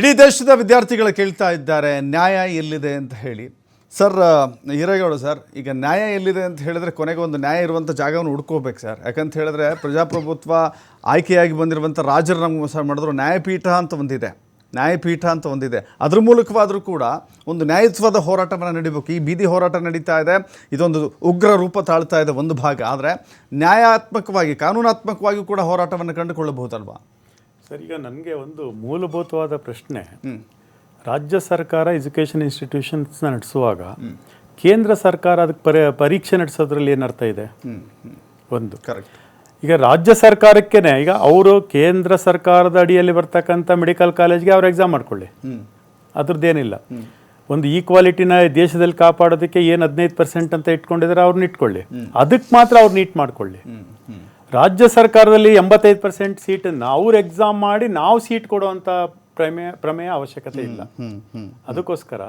ಇಡೀ ದೇಶದ ವಿದ್ಯಾರ್ಥಿಗಳು ಕೇಳ್ತಾ ಇದ್ದಾರೆ ನ್ಯಾಯ ಎಲ್ಲಿದೆ ಅಂತ ಹೇಳಿ. ಸರ್ ಹಿರೇಗೌಡ ಸರ್, ಈಗ ನ್ಯಾಯ ಎಲ್ಲಿದೆ ಅಂತ ಹೇಳಿದ್ರೆ ಕೊನೆಗೆ ಒಂದು ನ್ಯಾಯ ಇರುವಂಥ ಜಾಗವನ್ನು ಹುಡ್ಕೋಬೇಕು ಸರ್. ಯಾಕಂತ ಹೇಳಿದ್ರೆ ಪ್ರಜಾಪ್ರಭುತ್ವ ಆಯ್ಕೆಯಾಗಿ ಬಂದಿರುವಂಥ ರಾಜರು ನಮ್ಗೆ ಮೋಸ ಮಾಡಿದ್ರು. ನ್ಯಾಯಪೀಠ ಅಂತ ಒಂದಿದೆ. ಅದ್ರ ಮೂಲಕವಾದರೂ ಕೂಡ ಒಂದು ನ್ಯಾಯತ್ವದ ಹೋರಾಟವನ್ನು ನಡಿಬೇಕು. ಈ ಬೀದಿ ಹೋರಾಟ ನಡೀತಾ ಇದೆ, ಇದೊಂದು ಉಗ್ರ ರೂಪ ತಾಳ್ತಾ ಇದೆ ಒಂದು ಭಾಗ. ಆದರೆ ನ್ಯಾಯಾತ್ಮಕವಾಗಿ ಕಾನೂನಾತ್ಮಕವಾಗಿ ಕೂಡ ಹೋರಾಟವನ್ನು ಕಂಡುಕೊಳ್ಳಬಹುದಲ್ವಾ ಸರ್? ಈಗ ನನಗೆ ಒಂದು ಮೂಲಭೂತವಾದ ಪ್ರಶ್ನೆ, ರಾಜ್ಯ ಸರ್ಕಾರ ಎಜುಕೇಷನ್ ಇನ್ಸ್ಟಿಟ್ಯೂಷನ್ಸ್ನ ನಡೆಸುವಾಗ ಕೇಂದ್ರ ಸರ್ಕಾರ ಅದಕ್ಕೆ ಪರೀಕ್ಷೆ ನಡೆಸೋದ್ರಲ್ಲಿ ಏನರ್ಥ ಇದೆ? ಒಂದು ಕರೆಕ್ಟ್. ಈಗ ರಾಜ್ಯ ಸರ್ಕಾರಕ್ಕೇನೆ, ಈಗ ಅವರು ಕೇಂದ್ರ ಸರ್ಕಾರದ ಅಡಿಯಲ್ಲಿ ಬರ್ತಕ್ಕಂಥ ಮೆಡಿಕಲ್ ಕಾಲೇಜ್ಗೆ ಅವ್ರು ಎಕ್ಸಾಮ್ ಮಾಡ್ಕೊಳ್ಳಿ, ಅದ್ರದ್ದೇನಿಲ್ಲ. ಒಂದು ಈಕ್ವಾಲಿಟಿನ ದೇಶದಲ್ಲಿ ಕಾಪಾಡೋದಕ್ಕೆ ಏನು 15% ಅಂತ ಇಟ್ಕೊಂಡಿದ್ದಾರೆ, ಅವ್ರನ್ನ ಇಟ್ಕೊಳ್ಳಿ, ಅದಕ್ಕೆ ಮಾತ್ರ ಅವ್ರು ನೀಟ್ ಮಾಡ್ಕೊಳ್ಳಿ. ರಾಜ್ಯ ಸರ್ಕಾರದಲ್ಲಿ 85% ಸೀಟನ್ನು ಅವ್ರು ಎಕ್ಸಾಮ್ ಮಾಡಿ ನಾವು ಸೀಟ್ ಕೊಡುವಂಥ ಪ್ರಮೇಯ ಅವಶ್ಯಕತೆ ಇಲ್ಲ. ಅದಕ್ಕೋಸ್ಕರ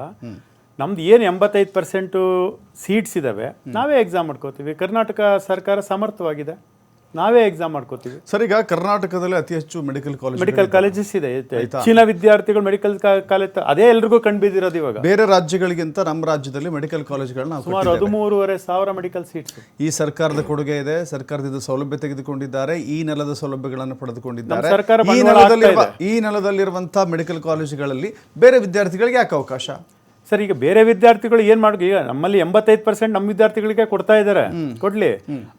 ನಮ್ದು ಏನು 85% ಸೀಟ್ಸ್ ಇದ್ದಾವೆ, ನಾವೇ ಎಕ್ಸಾಮ್ ಮಾಡ್ಕೋತೀವಿ. ಕರ್ನಾಟಕ ಸರ್ಕಾರ ಸಮರ್ಥವಾಗಿದೆ, ನಾವೇ ಎಕ್ಸಾಮ್ ಮಾಡ್ಕೋತೀವಿ. ಸರ್, ಈಗ ಕರ್ನಾಟಕದಲ್ಲಿ ಅತಿ ಹೆಚ್ಚು ಮೆಡಿಕಲ್ ಕಾಲೇಜಸ್ ಇದೆ. ಹೆಚ್ಚಿನ ವಿದ್ಯಾರ್ಥಿಗಳು ಮೆಡಿಕಲ್ ಕಾಲೇಜ್, ಅದೇ ಎಲ್ರಿಗೂ ಕಂಡುಬಿದ್ದಿರೋದು. ಇವಾಗ ಬೇರೆ ರಾಜ್ಯಗಳಿಗಿಂತ ನಮ್ಮ ರಾಜ್ಯದಲ್ಲಿ ಮೆಡಿಕಲ್ ಕಾಲೇಜ್ಗಳನ್ನ ಸುಮಾರು 13,500 ಮೆಡಿಕಲ್ ಸೀಟ್ಸ್. ಈ ಸರ್ಕಾರದ ಕೊಡುಗೆ ಇದೆ. ಸರ್ಕಾರದಿಂದ ಸೌಲಭ್ಯ ತೆಗೆದುಕೊಂಡಿದ್ದಾರೆ, ಈ ನೆಲದ ಸೌಲಭ್ಯಗಳನ್ನು ಪಡೆದುಕೊಂಡಿದ್ದಾರೆ. ಈ ನೆಲದಲ್ಲಿರುವಂತಹ ಮೆಡಿಕಲ್ ಕಾಲೇಜುಗಳಲ್ಲಿ ಬೇರೆ ವಿದ್ಯಾರ್ಥಿಗಳಿಗೆ ಯಾಕೆ ಅವಕಾಶ? ಸರ್, ಈಗ ಬೇರೆ ವಿದ್ಯಾರ್ಥಿಗಳು ಏನು ಮಾಡಿ, ಈಗ ನಮ್ಮಲ್ಲಿ 85% ನಮ್ಮ ವಿದ್ಯಾರ್ಥಿಗಳಿಗೆ ಕೊಡ್ತಾ ಇದ್ದಾರೆ, ಕೊಡ್ಲಿ.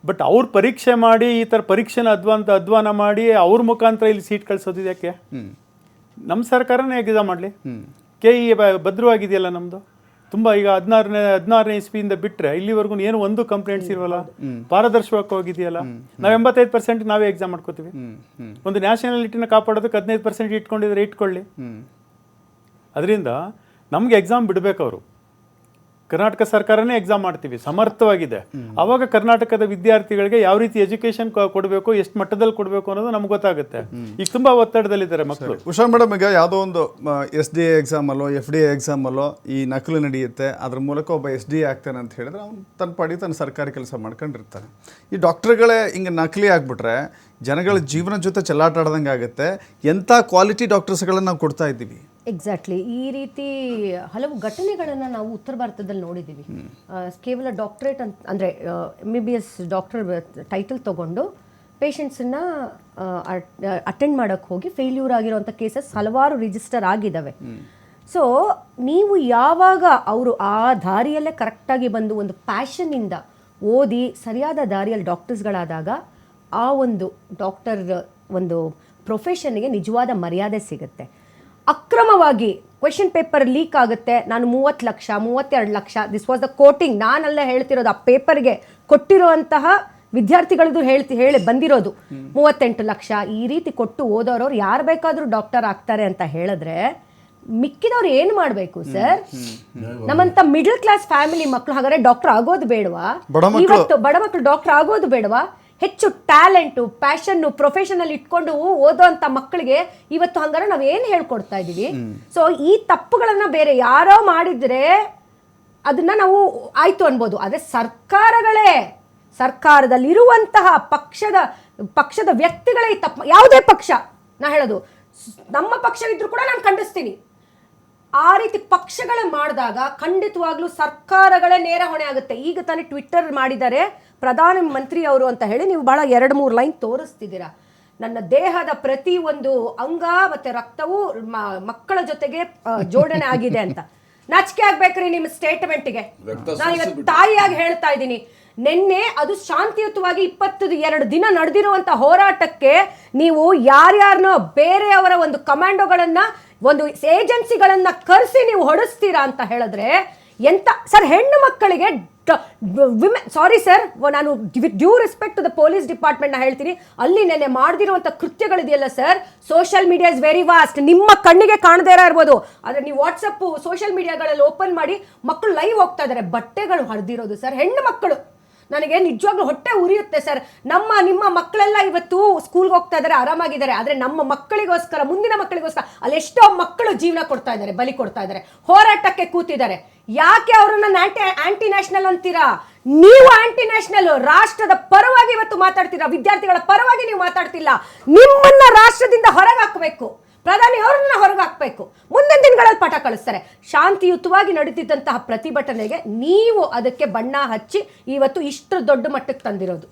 ಬಟ್ ಅವ್ರು ಪರೀಕ್ಷೆ ಮಾಡಿ ಈ ಥರ ಪರೀಕ್ಷೆನ ಅಧ್ವಾನ ಮಾಡಿ ಅವ್ರ ಮುಖಾಂತರ ಇಲ್ಲಿ ಸೀಟ್ ಕಳ್ಸೋದು ಯಾಕೆ? ನಮ್ಮ ಸರ್ಕಾರನೇ ಎಕ್ಸಾಮ್ ಮಾಡಲಿ. KE ಭದ್ರವಾಗಿದೆಯಲ್ಲ ನಮ್ಮದು. ತುಂಬ ಈಗ 16ನೇ ಇಸ್ವಿಯಿಂದ ಬಿಟ್ಟರೆ ಇಲ್ಲಿವರೆಗೂ ಏನು ಒಂದು ಕಂಪ್ಲೇಂಟ್ಸ್ ಇರೋಲ್ಲ, ಪಾರದರ್ಶಕವಾಗಿದೆಯಲ್ಲ. ನಾವು 85% ನಾವೇ ಎಕ್ಸಾಮ್ ಮಾಡ್ಕೋತೀವಿ. ಒಂದು ನ್ಯಾಷನಾಲಿಟಿನ ಕಾಪಾಡೋದಕ್ಕೆ 15% ಇಟ್ಕೊಂಡಿದ್ರೆ ಇಟ್ಕೊಳ್ಳಿ. ಅದರಿಂದ ನಮ್ಗೆ ಎಕ್ಸಾಮ್ ಬಿಡಬೇಕು ಅವರು. ಕರ್ನಾಟಕ ಸರ್ಕಾರನೇ ಎಕ್ಸಾಮ್ ಮಾಡ್ತೀವಿ, ಸಮರ್ಥವಾಗಿದೆ. ಆವಾಗ ಕರ್ನಾಟಕದ ವಿದ್ಯಾರ್ಥಿಗಳಿಗೆ ಯಾವ ರೀತಿ ಎಜುಕೇಶನ್ ಕೊಡಬೇಕು, ಎಷ್ಟು ಮಟ್ಟದಲ್ಲಿ ಕೊಡಬೇಕು ಅನ್ನೋದು ನಮ್ಗೆ ಗೊತ್ತಾಗುತ್ತೆ. ಈಗ ತುಂಬಾ ಒತ್ತಡದಲ್ಲಿದ್ದಾರೆ ಮಕ್ಕಳು. ಉಷಾ ಮೇಡಮ್, ಈಗ ಯಾವುದೋ ಒಂದು SDA ಎಕ್ಸಾಮಲ್ಲೋ FDA ಎಕ್ಸಾಮಲ್ಲೋ ಈ ನಕಲು ನಡೆಯುತ್ತೆ, ಅದ್ರ ಮೂಲಕ ಒಬ್ಬ SDA ಆಗ್ತಾನೆ ಅಂತ ಹೇಳಿದ್ರೆ ಅವ್ನು ತನ್ನ ಪಾಡಿ ತನ್ನ ಸರ್ಕಾರಿ ಕೆಲಸ ಮಾಡ್ಕೊಂಡಿರ್ತಾನೆ. ಈ ಡಾಕ್ಟರ್ಗಳೇ ಹಿಂಗೆ ನಕಲಿ ಆಗ್ಬಿಟ್ರೆ ಜನಗಳ ಜೀವನ ಜೊತೆ ಚೆಲ್ಲಾಟಾಡ್ದಂಗೆ ಆಗುತ್ತೆ. ಎಂಥ ಕ್ವಾಲಿಟಿ ಡಾಕ್ಟರ್ಸ್ಗಳನ್ನು ನಾವು ಕೊಡ್ತಾ ಇದ್ದೀವಿ. ಎಕ್ಸಾಕ್ಟ್ಲಿ. ಈ ರೀತಿ ಹಲವು ಘಟನೆಗಳನ್ನು ನಾವು ಉತ್ತರ ಭಾರತದಲ್ಲಿ ನೋಡಿದ್ದೀವಿ. ಕೇವಲ ಡಾಕ್ಟ್ರೇಟ್ ಅಂದರೆ MBBS ಡಾಕ್ಟರ್ ಟೈಟಲ್ ತೊಗೊಂಡು ಪೇಷಂಟ್ಸನ್ನು ಅಟೆಂಡ್ ಮಾಡೋಕ್ಕೆ ಹೋಗಿ ಫೇಲ್ಯೂರ್ ಆಗಿರೋಂಥ ಕೇಸಸ್ ಹಲವಾರು ರಿಜಿಸ್ಟರ್ ಆಗಿದ್ದಾವೆ. ಸೊ ನೀವು ಯಾವಾಗ ಅವರು ಆ ದಾರಿಯಲ್ಲೇ ಕರೆಕ್ಟಾಗಿ ಬಂದು ಒಂದು ಪ್ಯಾಷನ್ನಿಂದ ಓದಿ ಸರಿಯಾದ ದಾರಿಯಲ್ಲಿ ಡಾಕ್ಟರ್ಸ್ಗಳಾದಾಗ ಆ ಒಂದು ಡಾಕ್ಟರ್ ಒಂದು ಪ್ರೊಫೆಷನ್ಗೆ ನಿಜವಾದ ಮರ್ಯಾದೆ ಸಿಗುತ್ತೆ. ಅಕ್ರಮವಾಗಿ ಕ್ವೆಶನ್ ಪೇಪರ್ ಲೀಕ್ ಆಗುತ್ತೆ, ನಾನು 30 lakh 32 lakh, this was the quoting, ನಾನೆಲ್ಲ ಹೇಳ್ತಿರೋದು, ಆ ಪೇಪರ್ಗೆ ಕೊಟ್ಟಿರುವಂತಹ ವಿದ್ಯಾರ್ಥಿಗಳದ್ದು ಹೇಳಿ ಬಂದಿರೋದು 38 ಲಕ್ಷ. ಈ ರೀತಿ ಕೊಟ್ಟು ಓದೋರವ್ರು ಯಾರು ಬೇಕಾದರೂ ಡಾಕ್ಟರ್ ಆಗ್ತಾರೆ ಅಂತ ಹೇಳಿದ್ರೆ ಮಿಕ್ಕಿದವ್ರು ಏನು ಮಾಡಬೇಕು ಸರ್? ನಮ್ಮಂತ ಮಿಡಲ್ ಕ್ಲಾಸ್ ಫ್ಯಾಮಿಲಿ ಮಕ್ಕಳು ಹಾಗಾದ್ರೆ ಡಾಕ್ಟರ್ ಆಗೋದು ಬೇಡವಾ? ಇವತ್ತು ಬಡ ಮಕ್ಕಳು ಡಾಕ್ಟರ್ ಆಗೋದು ಬೇಡವಾ? ಹೆಚ್ಚು ಟ್ಯಾಲೆಂಟು, ಪ್ಯಾಷನ್ನು, ಪ್ರೊಫೆಷನಲ್ ಇಟ್ಕೊಂಡು ಓದೋ ಅಂಥ ಮಕ್ಕಳಿಗೆ ಇವತ್ತು ಹಂಗಾರೆ ನಾವು ಏನು ಹೇಳ್ಕೊಡ್ತಾ ಇದ್ದೀವಿ? ಸೊ ಈ ತಪ್ಪುಗಳನ್ನು ಬೇರೆ ಯಾರೋ ಮಾಡಿದರೆ ಅದನ್ನು ನಾವು ಆಯಿತು ಅನ್ಬೋದು. ಆದರೆ ಸರ್ಕಾರದಲ್ಲಿರುವಂತಹ ಪಕ್ಷದ ವ್ಯಕ್ತಿಗಳೇ ಈ ತಪ್ಪು, ಯಾವುದೇ ಪಕ್ಷ ನಾ ಹೇಳೋದು, ನಮ್ಮ ಪಕ್ಷವಿದ್ರೂ ಕೂಡ ನಾನು ಖಂಡಿಸ್ತೀನಿ. ಆ ರೀತಿ ಪಕ್ಷಗಳೇ ಮಾಡಿದಾಗ ಖಂಡಿತವಾಗ್ಲೂ ಸರ್ಕಾರಗಳೇ ನೇರ ಹೊಣೆ ಆಗುತ್ತೆ. ಈಗ ತಾನೇ ಟ್ವಿಟ್ಟರ್ ಮಾಡಿದ್ದಾರೆ ಪ್ರಧಾನ ಮಂತ್ರಿ ಅವರು ಅಂತ ಹೇಳಿ, ನೀವು ಬಹಳ 2-3 ಲೈನ್ ತೋರಿಸ್ತಿದ್ದೀರಾ. ನನ್ನ ದೇಹದ ಪ್ರತಿ ಒಂದು ಅಂಗ ಮತ್ತೆ ರಕ್ತವು ಮಕ್ಕಳ ಜೊತೆಗೆ ಜೋಡಣೆ ಆಗಿದೆ ಅಂತ. ನಾಚಿಕೆ ಆಗ್ಬೇಕ್ರಿ ನಿಮ್ಮ ಸ್ಟೇಟ್ಮೆಂಟ್ಗೆ. ನಾನು ಇವತ್ತು ತಾಯಿಯಾಗಿ ಹೇಳ್ತಾ ಇದ್ದೀನಿ, ನಿನ್ನೆ ಅದು ಶಾಂತಿಯುತವಾಗಿ 22 ದಿನ ನಡೆದಿರುವಂಥ ಹೋರಾಟಕ್ಕೆ ನೀವು ಯಾರ್ಯಾರನ್ನೋ ಬೇರೆಯವರ ಒಂದು ಕಮಾಂಡೋಗಳನ್ನ, ಒಂದು ಏಜೆನ್ಸಿಗಳನ್ನ ಕರೆಸಿ ನೀವು ಹೊಡೆಸ್ತೀರಾ ಅಂತ ಹೇಳಿದ್ರೆ ಎಂತ ಸರ್? ಹೆಣ್ಣು ಮಕ್ಕಳಿಗೆ ಸಾರಿ ಸರ್, ನಾನು due respect to the police department ನ ಹೇಳ್ತೀನಿ, ಅಲ್ಲಿ ನೆನ್ನೆ ಮಾಡ್ದಿರುವಂಥ ಕೃತ್ಯಗಳಿದೆಯಲ್ಲ sir, social media is very vast. ನಿಮ್ಮ ಕಣ್ಣಿಗೆ ಕಾಣದೇ ಇರ್ಬೋದು, ಆದರೆ ನೀವು ವಾಟ್ಸಪ್ ಸೋಷಿಯಲ್ ಮೀಡಿಯಾಗಳಲ್ಲಿ ಓಪನ್ ಮಾಡಿ ಮಕ್ಕಳು ಲೈವ್ ಹೋಗ್ತಾ ಇದ್ದಾರೆ, ಬಟ್ಟೆಗಳು ಹರಿದಿರೋದು ಸರ್, ಹೆಣ್ಣು ಮಕ್ಕಳು. ನನಗೆ ನಿಜವಾಗ್ಲೂ ಹೊಟ್ಟೆ ಉರಿಯುತ್ತೆ ಸರ್. ನಿಮ್ಮ ಮಕ್ಕಳೆಲ್ಲ ಇವತ್ತು ಸ್ಕೂಲ್ಗೆ ಹೋಗ್ತಾ ಇದ್ದಾರೆ, ಆರಾಮಾಗಿದ್ದಾರೆ. ಆದರೆ ನಮ್ಮ ಮಕ್ಕಳಿಗೋಸ್ಕರ, ಮುಂದಿನ ಮಕ್ಕಳಿಗೋಸ್ಕರ ಅಲ್ಲೆಷ್ಟೋ ಮಕ್ಕಳು ಜೀವನ ಕೊಡ್ತಾ ಇದ್ದಾರೆ, ಬಲಿ ಕೊಡ್ತಾ ಇದ್ದಾರೆ, ಹೋರಾಟಕ್ಕೆ ಕೂತಿದ್ದಾರೆ. ಯಾಕೆ ಅವರನ್ನ ಆಂಟಿ ನ್ಯಾಷನಲ್ ಅಂತೀರಾ? ನೀವು ಆಂಟಿ ನ್ಯಾಷನಲ್, ರಾಷ್ಟ್ರದ ಪರವಾಗಿ ಇವತ್ತು ಮಾತಾಡ್ತೀರಾ, ವಿದ್ಯಾರ್ಥಿಗಳ ಪರವಾಗಿ ನೀವು ಮಾತಾಡ್ತಿಲ್ಲ. ನಿಮ್ಮನ್ನ ರಾಷ್ಟ್ರದಿಂದ ಹೊರಗೆ ಹಾಕಬೇಕು. ಪ್ರಧಾನಿ ಅವ್ರನ್ನ ಹೊರಗೆ ಹಾಕ್ಬೇಕು. ಮುಂದಿನ ದಿನಗಳಲ್ಲಿ ಪಟ ಕಳಿಸ್ತಾರೆ. ಶಾಂತಿಯುತವಾಗಿ ನಡೀತಿದ್ದಂತಹ ಪ್ರತಿಭಟನೆಗೆ ನೀವು ಅದಕ್ಕೆ ಬಣ್ಣ ಹಚ್ಚಿ ಇವತ್ತು ಇಷ್ಟು ದೊಡ್ಡ ಮಟ್ಟಕ್ಕೆ ತಂದಿರೋದು.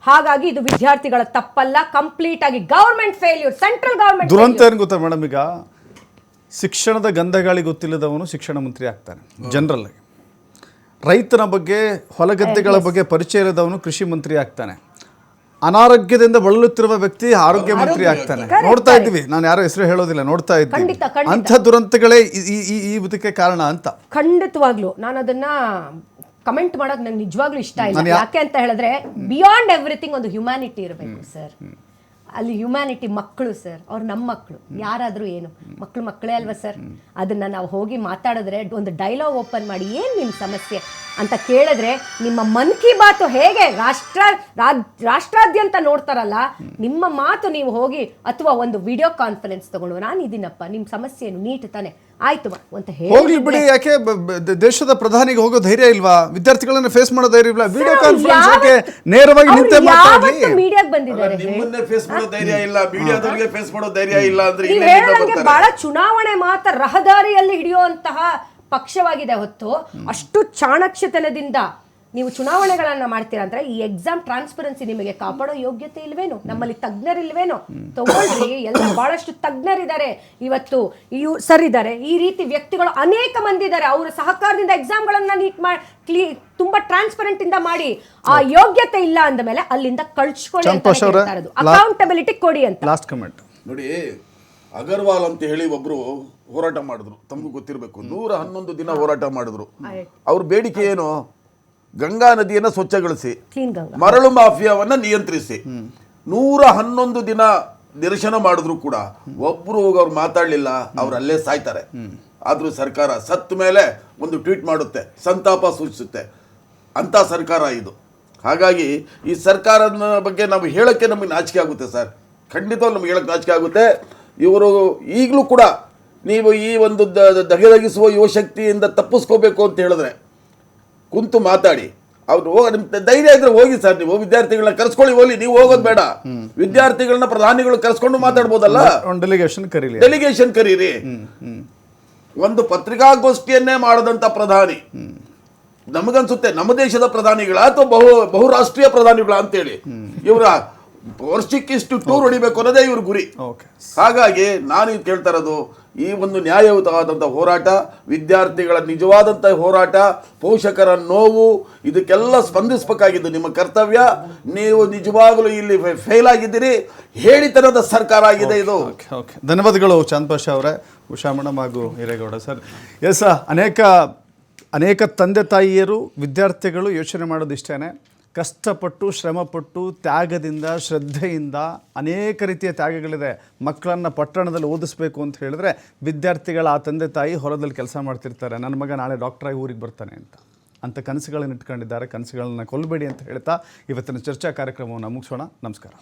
ಹಾಗಾಗಿ ಇದು ವಿದ್ಯಾರ್ಥಿಗಳ ತಪ್ಪಲ್ಲ, ಕಂಪ್ಲೀಟ್ ಆಗಿ ಗವರ್ಮೆಂಟ್ ಫೇಲ್ಯೂರ್, ಸೆಂಟ್ರಲ್ ಗವರ್ಮೆಂಟ್. ದುರಂತ ಏನು ಗೊತ್ತಾ ಮೇಡಮ್, ಈಗ ಶಿಕ್ಷಣದ ಗಂಧಗಾಳಿ ಗೊತ್ತಿಲ್ಲದವನು ಶಿಕ್ಷಣ ಮಂತ್ರಿ ಆಗ್ತಾನೆ ಜನರಲ್ ಆಗಿ. ರೈತನ ಬಗ್ಗೆ, ಹೊಲಗದ್ದೆಗಳ ಬಗ್ಗೆ ಪರಿಚಯ ಇಲ್ಲದವನು ಕೃಷಿ ಮಂತ್ರಿ ಆಗ್ತಾನೆ. ಅನಾರೋಗ್ಯದಿಂದ ಬಳಲುತ್ತಿರುವ ವ್ಯಕ್ತಿ ಆರೋಗ್ಯ ಮಂತ್ರಿ ಆಗ್ತಾನೆ. ನೋಡ್ತಾ ಇದ್ದೀವಿ, ನಾನು ಯಾರೋ ಹೆಸರು ಹೇಳೋದಿಲ್ಲ, ನೋಡ್ತಾ ಇದ್ದೀವಿ. ಅಂಥ ದುರಂತಗಳೇ ಈ ಬದುಕೆ ಕಾರಣ ಅಂತ. ಖಂಡಿತವಾಗ್ಲು ನಾನು ಅದನ್ನ ಕಮೆಂಟ್ ಮಾಡೋಕೆ ನಂಗೆ ನಿಜವಾಗ್ಲೂ ಇಷ್ಟ ಇಲ್ಲ. ಯಾಕೆ ಅಂತ ಹೇಳಿದ್ರೆ ಬಿಯಾಂಡ್ ಎವ್ರಿಥಿಂಗ್ ಒಂದು ಹ್ಯುಮ್ಯಾನಿಟಿ ಇರಬೇಕು ಸರ್. ಅಲ್ಲಿ ಹ್ಯುಮ್ಯಾನಿಟಿ ಮಕ್ಕಳು ಸರ್, ಅವ್ರು ನಮ್ಮ ಮಕ್ಕಳು, ಯಾರಾದರೂ ಏನು ಮಕ್ಕಳೇ ಅಲ್ವಾ ಸರ್. ಅದನ್ನು ನಾವು ಹೋಗಿ ಮಾತಾಡಿದ್ರೆ, ಒಂದು ಡೈಲಾಗ್ ಓಪನ್ ಮಾಡಿ ಏನು ನಿಮ್ಮ ಸಮಸ್ಯೆ ಅಂತ ಕೇಳಿದ್ರೆ, ನಿಮ್ಮ ಮನ್ ಕಿ ಬಾತು ಹೇಗೆ ರಾಷ್ಟ್ರಾದ್ಯಂತ ನೋಡ್ತಾರಲ್ಲ, ನಿಮ್ಮ ಮಾತು ನೀವು ಹೋಗಿ ಅಥವಾ ಒಂದು ವಿಡಿಯೋ ಕಾನ್ಫರೆನ್ಸ್ ತಗೊಂಡು ನಾನು ಇದೀನಪ್ಪ, ನಿಮ್ಮ ಸಮಸ್ಯೆ ಏನು, ನೀಟ್ ತಾನೆ, ಆಯ್ತು ಅಂತ ಹೋಗ್ಲಿ ಬಿಡಿ. ಯಾಕೆ ದೇಶದ ಪ್ರಧಾನಿಗೆ ಹೋಗೋ ಧೈರ್ಯ ಇಲ್ವಾ? ವಿದ್ಯಾರ್ಥಿಗಳನ್ನ ಫೇಸ್ ಮಾಡೋ ಧೈರ್ಯ ಇಲ್ವಾ? ವಿಡಿಯೋ ಕಾನ್ಫರೆನ್ಸ್ ನೇರವಾಗಿ ನಿಂತೆ ಮಾತಾಡ್ಲಿ. ಮೀಡಿಯಾಗೆ ಬಂದಿದ್ದಾರೆ, ನಿಮ್ಮನ್ನೇ ಫೇಸ್ ಮಾಡೋ ಧೈರ್ಯ ಇಲ್ಲ, ಮೀಡಿಯಾದವರಿಗೆ ಫೇಸ್ ಮಾಡೋ ಧೈರ್ಯ ಇಲ್ಲ ಅಂದ್ರೆ ಬಹಳ ಚುನಾವಣೆ ಮಾತ್ರ ರಹದಾರಿಯಲ್ಲಿ ಹಿಡಿಯುವಂತಹ ಪಕ್ಷವಾಗಿದೆ ಹೊತ್ತು ಅಷ್ಟು ಚಾಣಕ್ಷತನದಿಂದ ನೀವು ಚುನಾವಣೆಗಳನ್ನ ಮಾಡ್ತೀರಾ ಅಂದ್ರೆ ಈ ಎಕ್ಸಾಮ್ ಟ್ರಾನ್ಸ್ಪರೆನ್ಸಿ ನಿಮಗೆ ಕಾಪಾಡೋ ಯೋಗ್ಯತೆ ಇಲ್ವೇನು? ನಮ್ಮಲ್ಲಿ ತಜ್ಞರಿಲ್ವೇನು? ತಗೊಳ್ರಿ, ಎಲ್ಲ ಬಹಳಷ್ಟು ತಜ್ಞರಿದ್ದಾರೆ ಇವತ್ತು, ಸರ್ ಇದ್ದಾರೆ, ಈ ರೀತಿ ವ್ಯಕ್ತಿಗಳು ಅನೇಕ ಮಂದಿ ಇದ್ದಾರೆ. ಅವರ ಸಹಕಾರದಿಂದ ಎಕ್ಸಾಮ್ಗಳನ್ನ ತುಂಬಾ ಟ್ರಾನ್ಸ್ಪರೆಂಟ್ ಇಂದ ಮಾಡಿ, ಆ ಯೋಗ್ಯತೆ ಇಲ್ಲ ಅಂದ ಮೇಲೆ ಅಲ್ಲಿಂದ ಕಳ್ಸ್ಕೊಳ್ಳಿ ಅಂತ ಹೇಳ್ತಾ ಇರೋದು. ಅಕೌಂಟಬಿಲಿಟಿ ಕೊಡಿ ಅಂತ. ಲಾಸ್ಟ್ ಕಮೆಂಟ್ ನೋಡಿ. ಅಗರ್ವಾಲ್ ಅಂತ ಹೇಳಿ ಒಬ್ರು ಹೋರಾಟ ಮಾಡಿದ್ರು, ತಮಗೂ ಗೊತ್ತಿರಬೇಕು. 111 ದಿನ ಹೋರಾಟ ಮಾಡಿದ್ರು. ಅವ್ರ ಬೇಡಿಕೆ ಏನು? ಗಂಗಾ ನದಿಯನ್ನು ಸ್ವಚ್ಛಗೊಳಿಸಿ, ಮರಳು ಮಾಫಿಯಾವನ್ನ ನಿಯಂತ್ರಿಸಿ. 111 ದಿನ ನಿರಶನ ಮಾಡಿದ್ರು ಕೂಡ ಒಬ್ರು ಹೋಗಿ ಅವ್ರು ಮಾತಾಡ್ಲಿಲ್ಲ. ಅವ್ರು ಅಲ್ಲೇ ಸಾಯ್ತಾರೆ. ಆದ್ರೂ ಸರ್ಕಾರ ಸತ್ತ ಮೇಲೆ ಒಂದು ಟ್ವೀಟ್ ಮಾಡುತ್ತೆ, ಸಂತಾಪ ಸೂಚಿಸುತ್ತೆ. ಅಂತ ಸರ್ಕಾರ ಇದು. ಹಾಗಾಗಿ ಈ ಸರ್ಕಾರದ ಬಗ್ಗೆ ನಾವು ಹೇಳಕ್ಕೆ ನಮಗೆ ನಾಚಿಕೆ ಆಗುತ್ತೆ ಸರ್. ಖಂಡಿತವಾಗಿ ನಮ್ಗೆ ಹೇಳಕ್ಕೆ ನಾಚಿಕೆ ಆಗುತ್ತೆ. ಇವರು ಈಗಲೂ ಕೂಡ ನೀವು ಈ ಒಂದು ದಗೆದಗಿಸುವ ಯುವಶಕ್ತಿಯಿಂದ ತಪ್ಪಿಸ್ಕೋಬೇಕು ಅಂತ ಹೇಳಿದ್ರೆ ಕುಂತು ಮಾತಾಡಿ. ಅವ್ರು ನಿಮ್ಮ ಧೈರ್ಯ ಇದ್ರೆ ಹೋಗಿ ಸರ್, ನೀವು ವಿದ್ಯಾರ್ಥಿಗಳನ್ನ ಕರ್ಸ್ಕೊಳ್ಳಿ, ಹೋಗ್ಲಿ. ನೀವು ಹೋಗೋದು ಬೇಡ, ವಿದ್ಯಾರ್ಥಿಗಳನ್ನ ಪ್ರಧಾನಿಗಳು ಕರ್ಸ್ಕೊಂಡು ಮಾತಾಡ್ಬೋದಲ್ಲ. ಡೆಲಿಗೇಷನ್ ಕರೀರಿ. ಒಂದು ಪತ್ರಿಕಾಗೋಷ್ಠಿಯನ್ನೇ ಮಾಡದಂತ ಪ್ರಧಾನಿ, ನಮಗನ್ಸುತ್ತೆ ನಮ್ಮ ದೇಶದ ಪ್ರಧಾನಿಗಳ ಅಥವಾ ಬಹುರಾಷ್ಟ್ರೀಯ ಪ್ರಧಾನಿಗಳ ಅಂತೇಳಿ ಇವರ ವರ್ಷಕ್ಕಿಷ್ಟು ಟೂರ್ ಹೊಡಿಬೇಕು ಅನ್ನೋದೇ ಇವ್ರ ಗುರಿ. ಹಾಗಾಗಿ ನಾನು ಕೇಳ್ತಾ ಇರೋದು, ಈ ಒಂದು ನ್ಯಾಯಯುತವಾದಂಥ ಹೋರಾಟ, ವಿದ್ಯಾರ್ಥಿಗಳ ನಿಜವಾದಂಥ ಹೋರಾಟ, ಪೋಷಕರ ನೋವು, ಇದಕ್ಕೆಲ್ಲ ಸ್ಪಂದಿಸಬೇಕಾಗಿದ್ದು ನಿಮ್ಮ ಕರ್ತವ್ಯ. ನೀವು ನಿಜವಾಗಲೂ ಇಲ್ಲಿ ಫೇಲ್ ಆಗಿದ್ದೀರಿ. ಹೇಳಿತನದ ಸರ್ಕಾರ ಆಗಿದೆ ಇದು. ಧನ್ಯವಾದಗಳು ಚಾಂದ್ಪಾಷ ಅವರೇ, ಉಷಾ ಮೇಡಮ್ ಹಾಗೂ ಹಿರೇಗೌಡ ಸರ್. ಎಸ್, ಅನೇಕ ತಂದೆ ತಾಯಿಯರು, ವಿದ್ಯಾರ್ಥಿಗಳು ಯೋಚನೆ ಮಾಡೋದು ಇಷ್ಟೇ. ಕಷ್ಟಪಟ್ಟು, ಶ್ರಮಪಟ್ಟು, ತ್ಯಾಗದಿಂದ, ಶ್ರದ್ಧೆಯಿಂದ ಅನೇಕ ರೀತಿಯ ತ್ಯಾಗಗಳಿದೆ. ಮಕ್ಕಳನ್ನು ಪಟ್ಟಣದಲ್ಲಿ ಓದಿಸ್ಬೇಕು ಅಂತ ಹೇಳಿದ್ರೆ ವಿದ್ಯಾರ್ಥಿಗಳ ಆ ತಂದೆ ತಾಯಿ ಹೊಲದಲ್ಲಿ ಕೆಲಸ ಮಾಡ್ತಿರ್ತಾರೆ. ನನ್ನ ಮಗ ನಾಳೆ ಡಾಕ್ಟ್ರಾಗಿ ಊರಿಗೆ ಬರ್ತಾನೆ ಅಂತ ಕನಸುಗಳನ್ನು ಇಟ್ಕೊಂಡಿದ್ದಾರೆ. ಕನಸುಗಳನ್ನ ಕೊಲ್ಲಬೇಡಿ ಅಂತ ಹೇಳ್ತಾ ಇವತ್ತಿನ ಚರ್ಚಾ ಕಾರ್ಯಕ್ರಮವನ್ನು ಮುಗಿಸೋಣ. ನಮಸ್ಕಾರ.